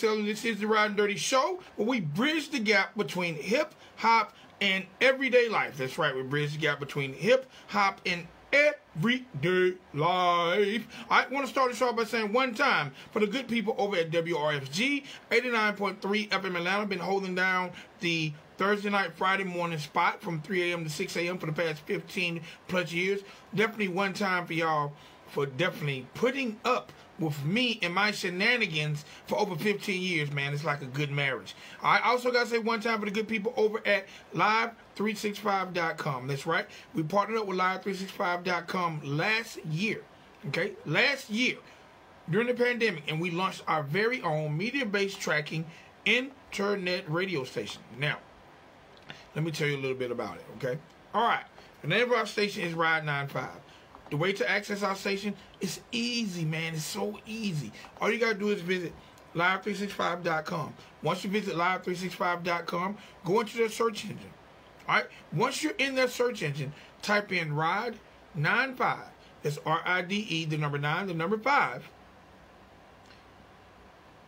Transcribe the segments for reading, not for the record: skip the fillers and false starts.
And this is the Riding Dirty Show, where we bridge the gap between hip hop and everyday life. That's right, we bridge the gap between hip hop and everyday life. I want to start the show by saying one time for the good people over at WRFG 89.3 FM Atlanta. Been holding down the Thursday night, Friday morning spot from 3 a.m. to 6 a.m. for the past 15 plus years. Definitely one time for y'all for definitely putting up with me and my shenanigans for over 15 years, man. It's like a good marriage. I also got to say one time for the good people over at Live365.com. That's right. We partnered up with Live365.com last year. Okay? Last year, during the pandemic, and we launched our very own media-based tracking internet radio station. Now, let me tell you a little bit about it, okay? All right. The name of our station is Ride 95. The way to access our station is easy, man. It's so easy. All you got to do is visit Live365.com. Once you visit Live365.com, go into the search engine. All right? Once you're in that search engine, type in Ride 95. That's R-I-D-E, the number 9, the number 5.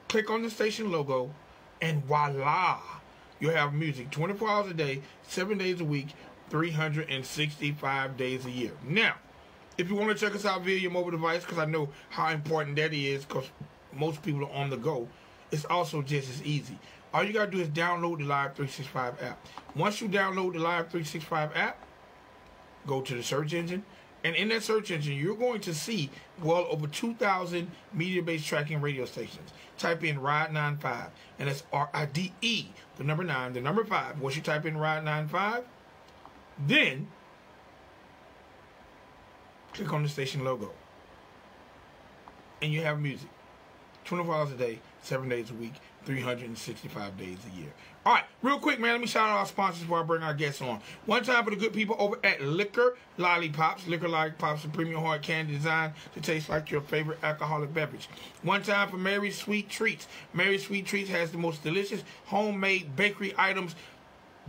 Click on the station logo, and voila. You'll have music 24 hours a day, 7 days a week, 365 days a year. Now, if you want to check us out via your mobile device, because I know how important that is, because most people are on the go, it's also just as easy. All you got to do is download the Live365 app. Once you download the Live365 app, go to the search engine, and in that search engine, you're going to see well over 2,000 media-based tracking radio stations. Type in Ride 95, and that's R-I-D-E, the number 9, the number 5. Once you type in Ride 95, then click on the station logo, and you have music 24 hours a day, 7 days a week, 365 days a year. All right, real quick, man, let me shout out our sponsors before I bring our guests on. One time for the good people over at Liquor Lollipops. Liquor Lollipops, a premium hard candy designed to taste like your favorite alcoholic beverage. One time for Mary's Sweet Treats. Mary's Sweet Treats has the most delicious homemade bakery items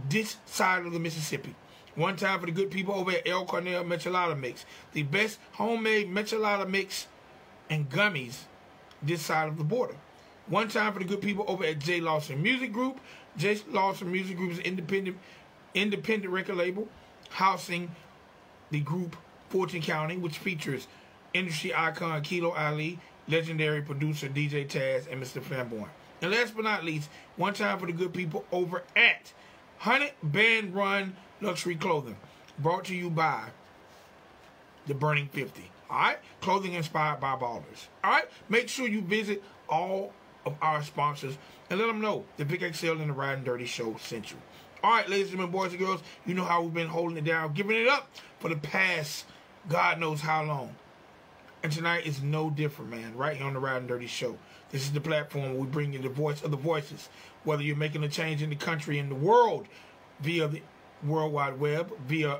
this side of the Mississippi. One time for the good people over at El Cornell Michelada Mix. The best homemade Michelada Mix and gummies this side of the border. One time for the good people over at J. Lawson Music Group. J. Lawson Music Group is an independent record label housing the group Fulton County, which features industry icon Kilo Ali, legendary producer DJ Taz, and Mr. Flamboyant. And last but not least, one time for the good people over at 100 Band Run Luxury Clothing, brought to you by the Burning 50. All right? Clothing inspired by ballers. All right? Make sure you visit all of our sponsors and let them know the Big XL and the Riding Dirty Show sent you. All right, ladies and gentlemen, boys and girls, you know how we've been holding it down, giving it up for the past God knows how long. And tonight is no different, man, right here on the Riding Dirty Show. This is the platform where we bring you the voice of the voices, whether you're making a change in the country and the world via the World Wide Web, via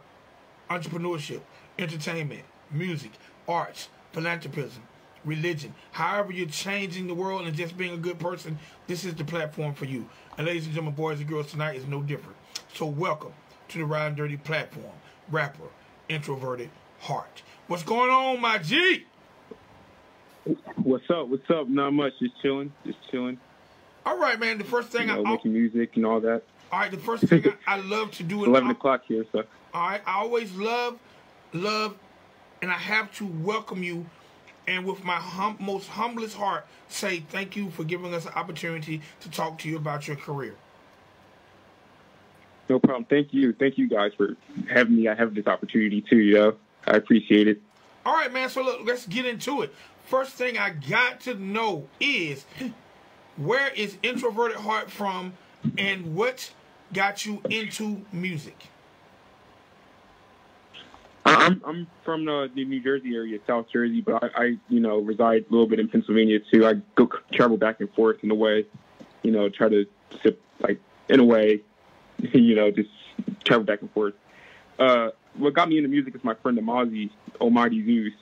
entrepreneurship, entertainment, music, arts, philanthropism, religion. However you're changing the world and just being a good person, this is the platform for you. And ladies and gentlemen, boys and girls, tonight is no different. So welcome to the Riding Dirty platform, rapper, Introverted Heart. What's going on, my G? What's up? What's up? Not much. Just chilling. Just chilling. All right, man. The first thing making music and all that. All right, the first thing I love to do... 11 o'clock here, so... All right, I always love, and I have to welcome you and with my most humblest heart, say thank you for giving us an opportunity to talk to you about your career. No problem. Thank you. Thank you guys for having me. I have this opportunity too, yo. I appreciate it. All right, man. So look, let's get into it. First thing I got to know is, where is Introverted Heart from, and what got you into music? I'm from the New Jersey area, South Jersey, but I reside a little bit in Pennsylvania too. I go travel back and forth in a way, try to sip, like, in a way, just travel back and forth. What got me into music is my friend Amazi, Almighty Zeus.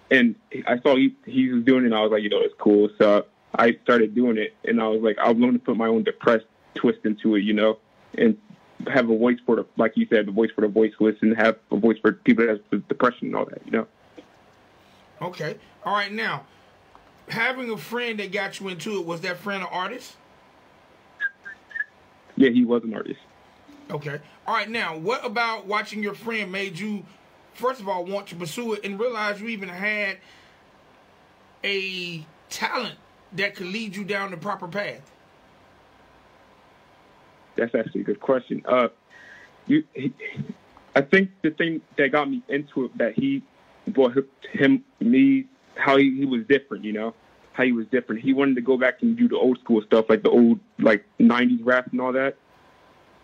And I saw he was doing it, and I was like, it's cool. So I started doing it, and I was like, I was going to put my own depressed twist into it, and have a voice for the, like you said, the voice for the voiceless, and have a voice for people that have depression and all that, Okay. All right. Now, having a friend that got you into it, was that friend an artist? Yeah, he was an artist. Okay. All right. Now, what about watching your friend made you, first of all, want to pursue it and realize you even had a talent that could lead you down the proper path? That's actually a good question. I think the thing that got me into it, that how he was different, how he was different. He wanted to go back and do the old school stuff, like the old, like, 90s rap and all that.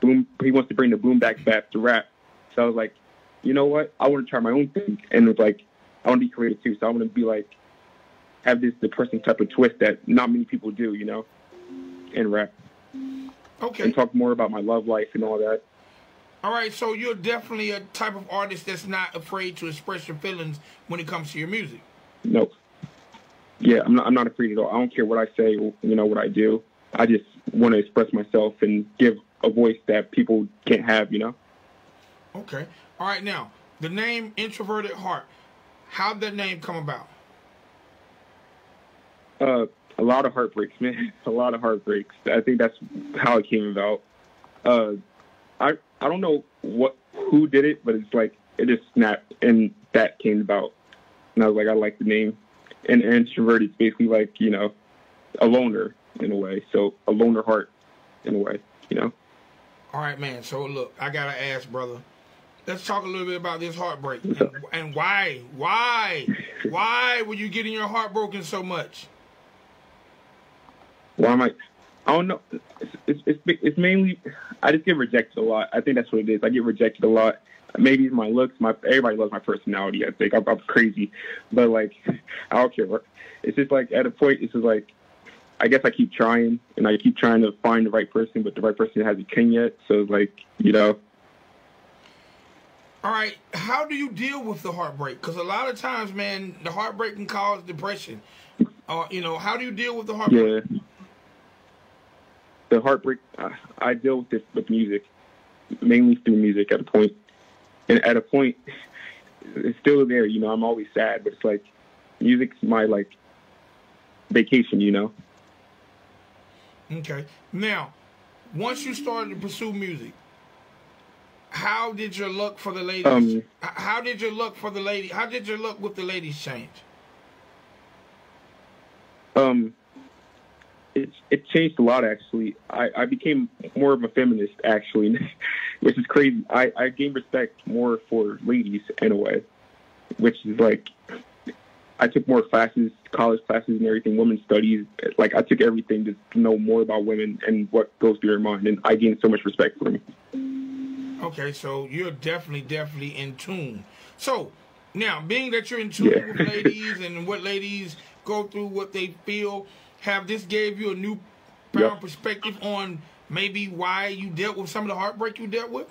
He wants to bring the boom back to rap. So I was like, you know what? I want to try my own thing. And it's like, I want to be creative too. So I want to be like, have this depressing type of twist that not many people do, in rap. Okay. And talk more about my love life and all that. All right, so you're definitely a type of artist that's not afraid to express your feelings when it comes to your music. No. Yeah, I'm not afraid at all. I don't care what I say, what I do. I just want to express myself and give a voice that people can't have, Okay. All right, now, the name Introverted Heart, how'd that name come about? A lot of heartbreaks, man. A lot of heartbreaks. I think that's how it came about. I don't know who did it, but it's like it just snapped, and that came about. And I was like, I like the name. And introverted is basically like, a loner in a way. So a loner heart in a way, All right, man. So look, I gotta ask, brother. Let's talk a little bit about this heartbreak and why were you getting your heart broken so much? Well, I don't know. It's mainly, I just get rejected a lot. I think that's what it is. I get rejected a lot. Maybe it's my looks. Everybody loves my personality. I think I'm crazy, but like, I don't care. It's just like at a point, it's just like, I guess I keep trying, and I keep trying to find the right person, but the right person hasn't come yet. So it's like, All right, how do you deal with the heartbreak? Because a lot of times, man, the heartbreak can cause depression. How do you deal with the heartbreak? Yeah. The heartbreak, I deal with it with music, mainly through music at a point. And at a point, it's still there, I'm always sad, but it's like, music's my, like, vacation, Okay. Now, once you started to pursue music, how did your luck for the ladies? How did your luck with the ladies change? It changed a lot, actually. I became more of a feminist, actually, which is crazy. I gained respect more for ladies in a way, which is like, I took more classes, college classes and everything, women's studies. Like, I took everything to know more about women and what goes through their mind, and I gained so much respect for them. Okay, so you're definitely in tune. So, now, being that you're in tune with ladies and what ladies go through, what they feel, have this gave you a new perspective on maybe why you dealt with some of the heartbreak you dealt with?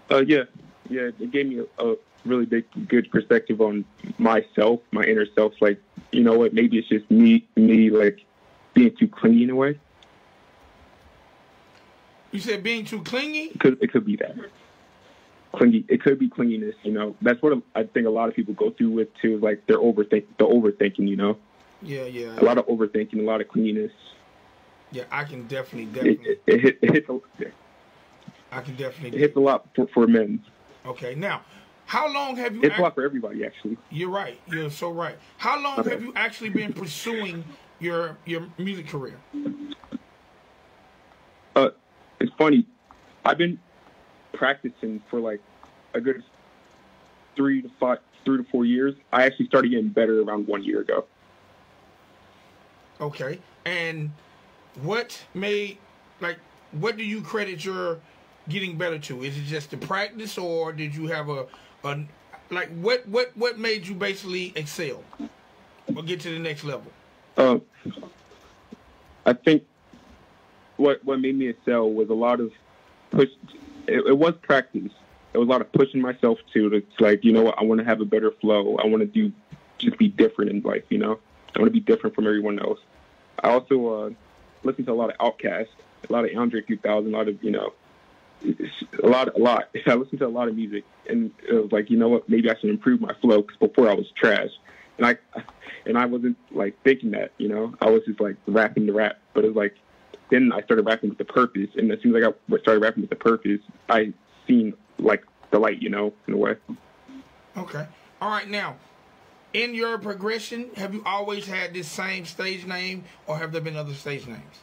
Yeah, it gave me a really good perspective on myself, my inner self. Like, you know what, maybe it's just me like being too clingy in a way. You said being too clingy? It could be that. Clingy. It could be clinginess, That's what I think a lot of people go through with too, like they're overthinking, Yeah. A lot of overthinking, a lot of clinginess. Yeah, I can definitely. It hits I can definitely. It hits a lot for men. Okay, now, How long have you? It's a lot for everybody, actually. You're right. You're so right. How long have you actually been pursuing your music career? It's funny. I've been practicing for like a good 3 to 4 years. I actually started getting better around 1 year ago. Okay. And what do you credit your getting better to? Is it just the practice, or did you have what made you basically excel or get to the next level? I think what made me excel was a lot of push. It was practice. It was a lot of pushing myself too. It's like, you know what, I want to have a better flow. I want to just be different in life, you know? I want to be different from everyone else. I also listen to a lot of Outkast, a lot of Andre 3000, a lot of, you know, a lot. I listened to a lot of music, and it was like, you know what, maybe I should improve my flow, because before I was trash. And I wasn't like thinking that, you know, I was just like rapping the rap, but it was like, then I started rapping with the purpose, and as soon as I started rapping with the purpose, I seen like the light, you know, in a way. Okay. All right. Now, in your progression, have you always had this same stage name, or have there been other stage names?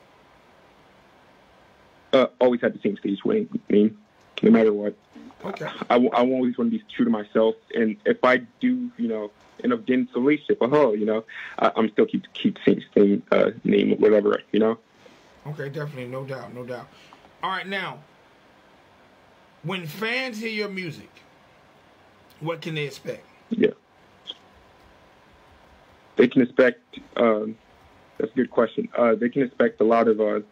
Always had the same stage name, no matter what. Okay. I always want to be true to myself, and if I do, you know, end up getting to a relationship, you know, I'm still keep the same name, whatever, you know. Okay, definitely, no doubt, no doubt. All right, now, when fans hear your music, what can they expect? Yeah. They can expect, that's a good question. They can expect a lot of,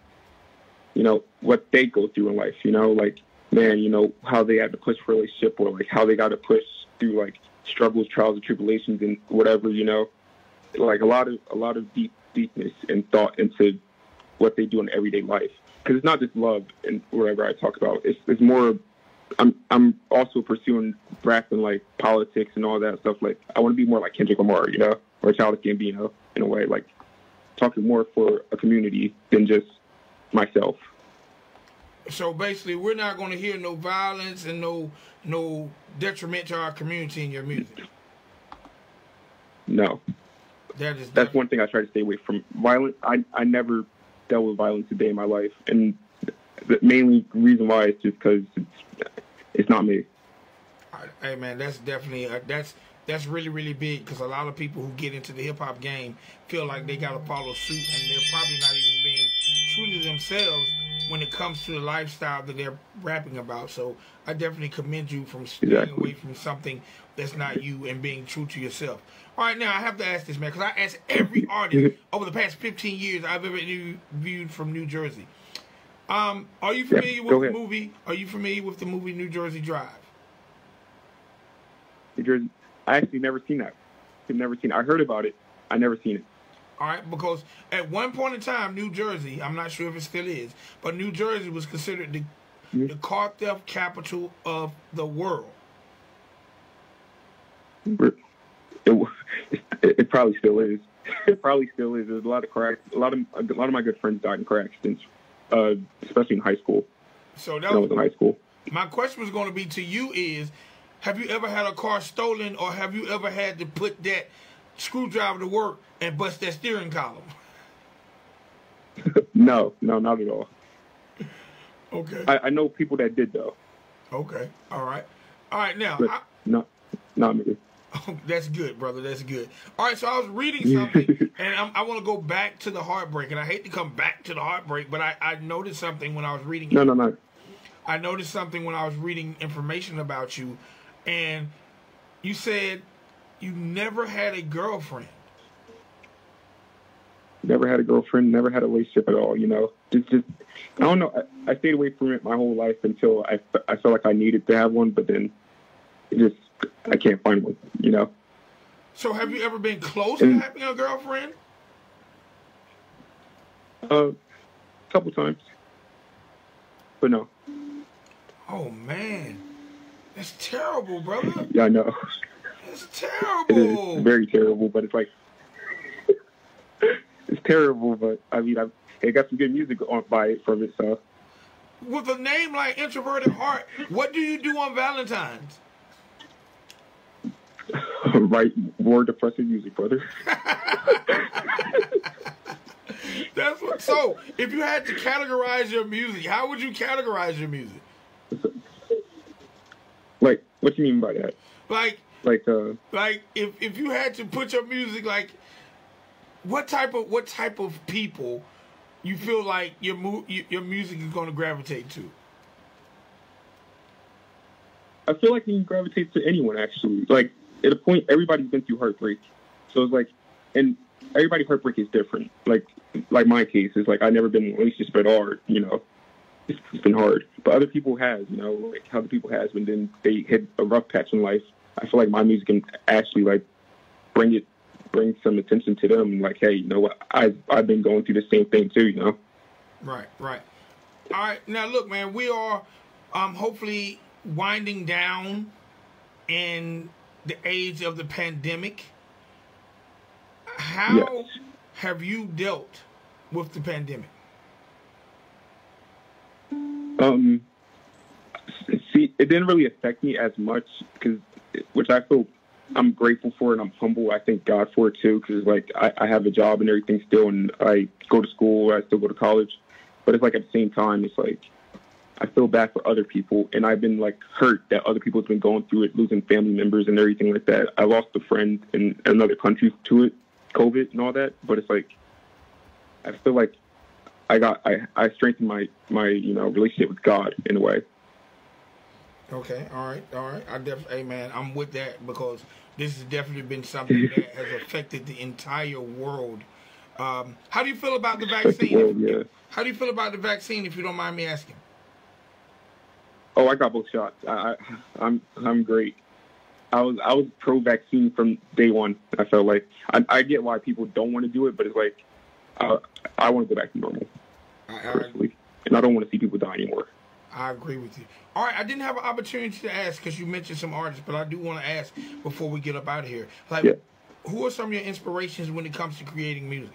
you know, what they go through in life, you know, like, man, you know, how they had to push for a relationship, or like how they got to push through like struggles, trials, and tribulations, and whatever, you know, like a lot of deepness and thought into what they do in everyday life. Because it's not just love and whatever I talk about. It's more. I'm also pursuing rap and like politics and all that stuff. Like, I want to be more like Kendrick Lamar, you know, or Childish Gambino, in a way, like talking more for a community than just myself. So basically, we're not going to hear no violence and no detriment to our community in your music. No. That's one thing I try to stay away from. Violence. I never dealt with violence a day in my life, and the mainly reason why is just because it's not me. Hey man, that's definitely that's really, really big, because a lot of people who get into the hip hop game feel like they got to follow suit, and they're probably not even being true to themselves when it comes to the lifestyle that they're rapping about. So I definitely commend you from staying away from something that's not you and being true to yourself. All right, now I have to ask this, man, because I asked every artist over the past 15 years I've ever interviewed from New Jersey. Are you familiar with the movie? Are you familiar with the movie New Jersey Drive? New Jersey. I actually never seen that. I heard about it. I never seen it. All right, because at one point in time, New Jersey, I'm not sure if it still is, but New Jersey was considered the car theft capital of the world. It probably still is. It probably still is. There's a lot of car. A lot of my good friends died in car accidents, especially in high school. So when I was in high school. My question was going to be to you is, have you ever had a car stolen, or have you ever had to put that screwdriver to work and bust that steering column? No, not at all. Okay. I know people that did, though. Okay. All right. Now. Not me. Oh, that's good, brother. That's good. All right, so I was reading something, and I want to go back to the heartbreak, and I hate to come back to the heartbreak, but I noticed something when I was reading. No. I noticed something when I was reading information about you, and you said you never had a girlfriend. Never had a girlfriend, never had a relationship at all, you know. Just I don't know. I stayed away from it my whole life until I felt like I needed to have one, but then I can't find one, you know. So have you ever been close to having a girlfriend? A couple times. But no. Oh, man. That's terrible, brother. Yeah, I know. It's terrible. It is very terrible, but it's like... It's terrible, but I mean, it got some good music by it from it, so... With a name like Introverted Heart, what do you do on Valentine's? Write more depressing music, brother. That's what. So, if you had to categorize your music, how would you categorize your music? Like, what you mean by that? Like if you had to put your music, like, what type of people you feel like your music is going to gravitate to? I feel like you can gravitate to anyone, actually. Like, at a point, everybody's been through heartbreak. So it's like, and everybody's heartbreak is different. Like my case is like, I've never been in a relationship at all, you know. It's been hard. But other people has, you know, like how other people has when then they hit a rough patch in life. I feel like my music can actually, like, bring some attention to them. Like, hey, you know what? I've been going through the same thing too, you know? Right. All right. Now, look, man, we are hopefully winding down in the age of the pandemic. How have you dealt with the pandemic? See, it didn't really affect me as much which I feel I'm grateful for and I'm humble. I thank God for it too, because like I have a job and everything still, and I go to school, I still go to college. But it's like at the same time, it's like I feel bad for other people, and I've been like hurt that other people have been going through it, losing family members and everything like that. I lost a friend in another country to it, COVID and all that. But it's like I feel like I strengthened my you know relationship with God in a way. Okay, all right. Hey man, I'm with that because this has definitely been something that has affected the entire world. How do you feel about the vaccine? Yeah. How do you feel about the vaccine, if you don't mind me asking? Oh, I got both shots. I'm great. I was pro-vaccine from day one. I felt like I get why people don't want to do it, but it's like I want to go back to normal personally, and I don't want to see people die anymore. I agree with you. All right, I didn't have an opportunity to ask because you mentioned some artists, but I do want to ask before we get up out of here. Like, who are some of your inspirations when it comes to creating music?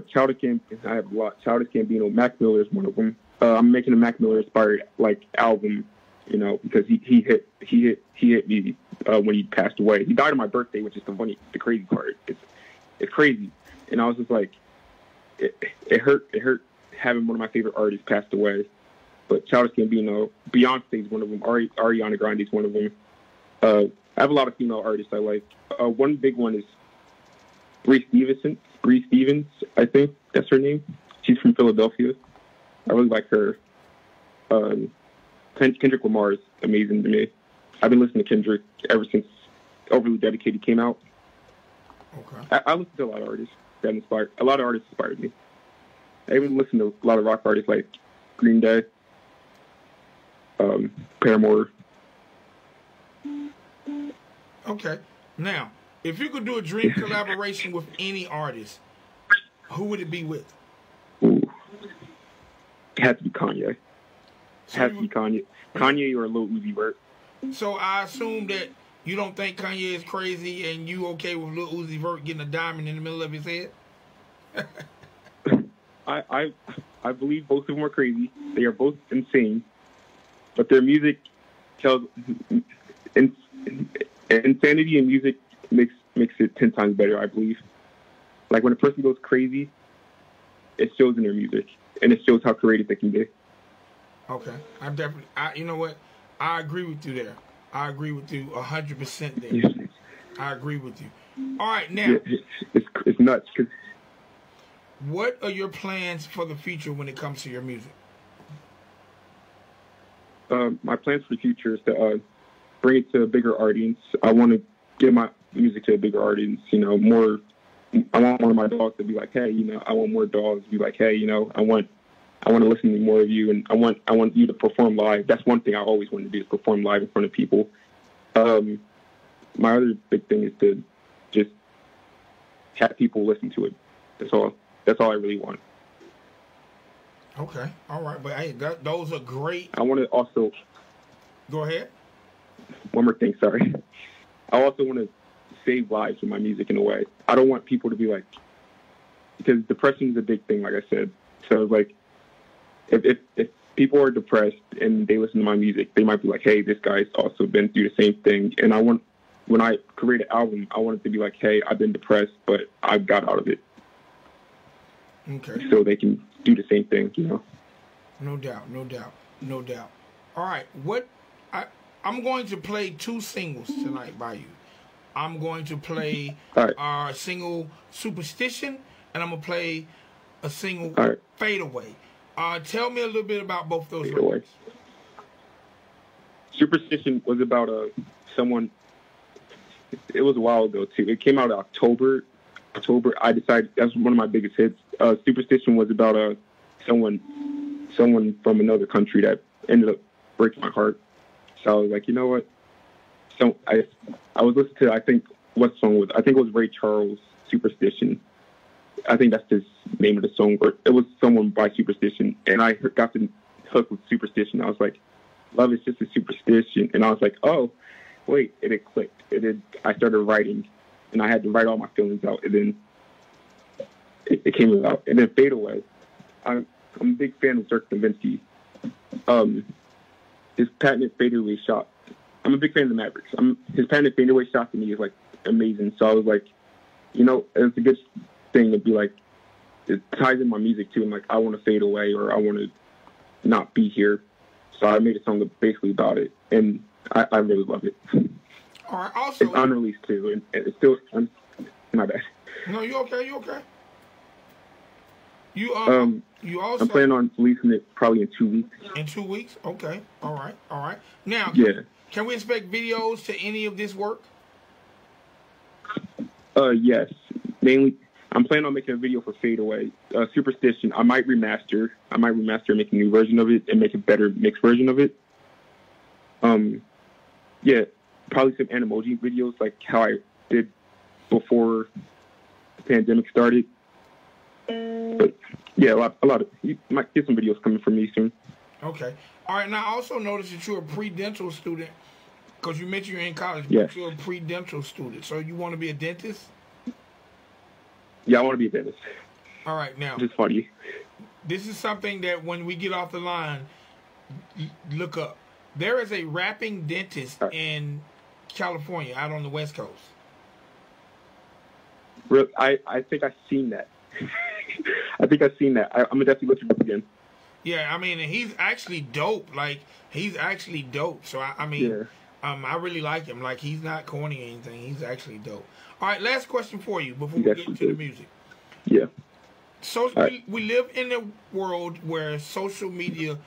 Childish Gambino, I have a lot. Childish Gambino, Mac Miller is one of them. I'm making a Mac Miller inspired like album, you know, because he hit me when he passed away. He died on my birthday, which is the crazy part. It's crazy, and I was just like, it hurt having one of my favorite artists passed away. But Childish Gambino, Beyonce is one of them. Ariana Grande is one of them. I have a lot of female artists I like. One big one is Bree Stevens, I think that's her name. She's from Philadelphia. I really like her. Kendrick Lamar is amazing to me. I've been listening to Kendrick ever since Overly Dedicated came out. Okay. I listen to a lot of artists that inspired. A lot of artists inspired me. I even listen to a lot of rock artists like Green Day, Paramore. Okay. Now, if you could do a dream collaboration with any artist, who would it be with? Ooh. It has to be Kanye. Kanye or Lil Uzi Vert. So I assume that you don't think Kanye is crazy and you okay with Lil Uzi Vert getting a diamond in the middle of his head? I believe both of them are crazy. They are both insane. But their music tells insanity in music makes it 10 times better, I believe. Like when a person goes crazy, it shows in their music, and it shows how creative they can be. Okay, you know what? I agree with you there. I agree with you 100% there. Yes. I agree with you. All right, now. Yeah, it's nuts. What are your plans for the future when it comes to your music? My plans for the future is to bring it to a bigger audience. I want to get my music to a bigger audience. You know, more. I want one of my dogs to be like, hey, you know, I want more dogs to be like, hey, you know, I want to listen to more of you, and I want you to perform live. That's one thing I always wanted to do, is perform live in front of people. My other big thing is to just have people listen to it. That's all I really want. Okay, all right, but hey, those are great. I want to also go ahead. One more thing, sorry. I also want to save lives with my music in a way. I don't want people to be like, because depression is a big thing, like I said. So like, if people are depressed and they listen to my music, they might be like, hey, this guy's also been through the same thing. And when I create an album, I want it to be like, hey, I've been depressed, but I got out of it. Okay. So they can do the same thing, you know? No doubt, no doubt, no doubt. All right, I'm going to play 2 singles tonight by you. I'm going to play our single Superstition, and I'm going to play a single Fade Away. Tell me a little bit about both those records. Superstition was about someone. It was a while ago too. It came out in October. I decided that's one of my biggest hits. Superstition was about someone from another country that ended up breaking my heart. So I was like, you know what? So I was listening to, I think what song was, I think it was Ray Charles, Superstition. I think that's the name of the song. Or it was someone by Superstition, and I got the hook with Superstition. I was like, love is just a superstition. And I was like, oh, wait, and it clicked. I started writing, and I had to write all my feelings out, and then it came out. And then Fade Away. I'm a big fan of Dirk Nowitzki. His patented fadeaway shot. I'm a big fan of the Mavericks. His patented fadeaway shot to me is like amazing. So I was like, you know, it's a good thing to be like, it ties in my music too. I'm like, I want to fade away, or I want to not be here. So I made a song basically about it, and I really love it. All right. Also, it's unreleased too, and it's still my bad. No, you okay? You okay? You also. I'm planning on releasing it probably in 2 weeks. In 2 weeks? Okay. All right. All right. Now, can we expect videos to any of this work? Yes. Mainly, I'm planning on making a video for Fade Away. Superstition, I might remaster and make a new version of it and make a better mixed version of it. Yeah, probably some Animoji videos like how I did before the pandemic started. But yeah, a lot of you might get some videos coming from me soon. Okay. All right. Now, I also noticed that you're a pre-dental student because you mentioned you're in college. Yes. But you're a pre-dental student. So you want to be a dentist? Yeah, I want to be a dentist. All right. Now, just funny. This is something that when we get off the line, look up. There is a rapping dentist in California, out on the West Coast. I think I've seen that. I'm gonna definitely look it up again. Yeah, I mean, he's actually dope. Like, he's actually dope. So I really like him. Like, he's not corny or anything. He's actually dope. All right, last question for you before we get into the music. Yeah. So we live in a world where social media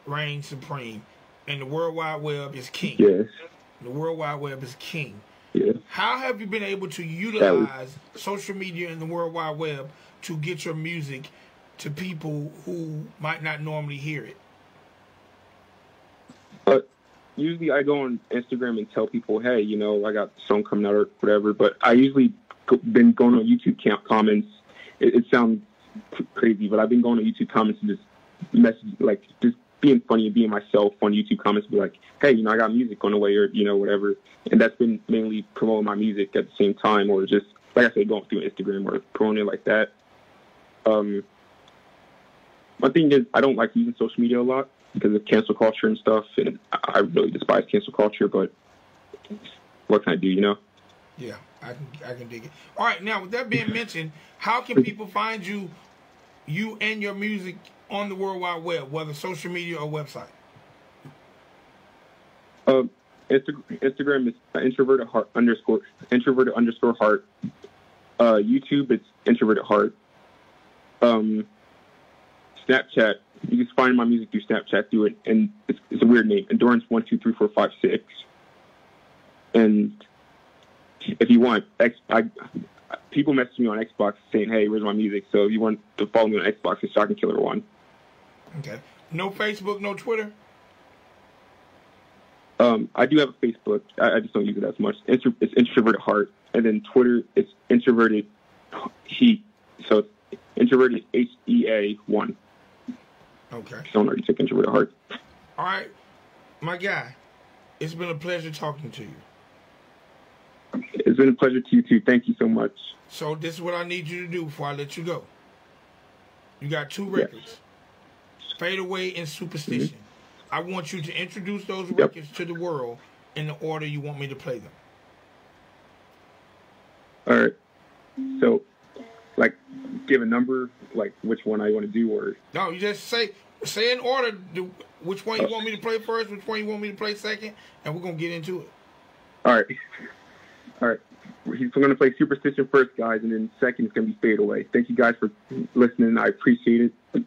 reigns supreme, and the World Wide Web is king. Yes. The World Wide Web is king. Yeah. How have you been able to utilize social media and the World Wide Web to get your music to people who might not normally hear it? Usually I go on Instagram and tell people, hey, you know, I got a song coming out or whatever, but I usually been going on YouTube comments. It sounds crazy, but I've been going on YouTube comments and just message, like, just being funny and being myself on YouTube comments, be like, hey, you know, I got music on the way, or, you know, whatever. And that's been mainly promoting my music at the same time, or just, like I said, going through Instagram or promoting it like that. One thing is, I don't like using social media a lot because of cancel culture and stuff, and I really despise cancel culture, but what can I do, you know? Yeah, I can dig it. All right, now, with that being mentioned, how can people find you and your music on the World Wide Web, whether social media or website? Instagram is introverted underscore heart. YouTube, it's introverted heart. Snapchat, you can find my music through Snapchat through it, and it's a weird name, Endurance 123456. And if you want, people message me on Xbox saying, hey, where's my music? So if you want to follow me on Xbox, it's Shocking Killer 1. Okay. No Facebook, no Twitter? I do have a Facebook. I just don't use it as much. It's Introverted Heart. And then Twitter, it's Introverted Heat. So it's Introverted HEA1. Okay. Don't already take Introverted Heart. All right. My guy, it's been a pleasure talking to you. It's been a pleasure to you, too. Thank you so much. So this is what I need you to do before I let you go. You got 2 records. Yes. Fade Away and Superstition. I want you to introduce those records to the world in the order you want me to play them. All right. So, like, give a number, like which one I want to do, or no, you just say in order which one you want me to play first, which one you want me to play second, and we're gonna get into it. All right. All right. We're gonna play Superstition first, guys, and then second is gonna be Fade Away. Thank you guys for listening. I appreciate it.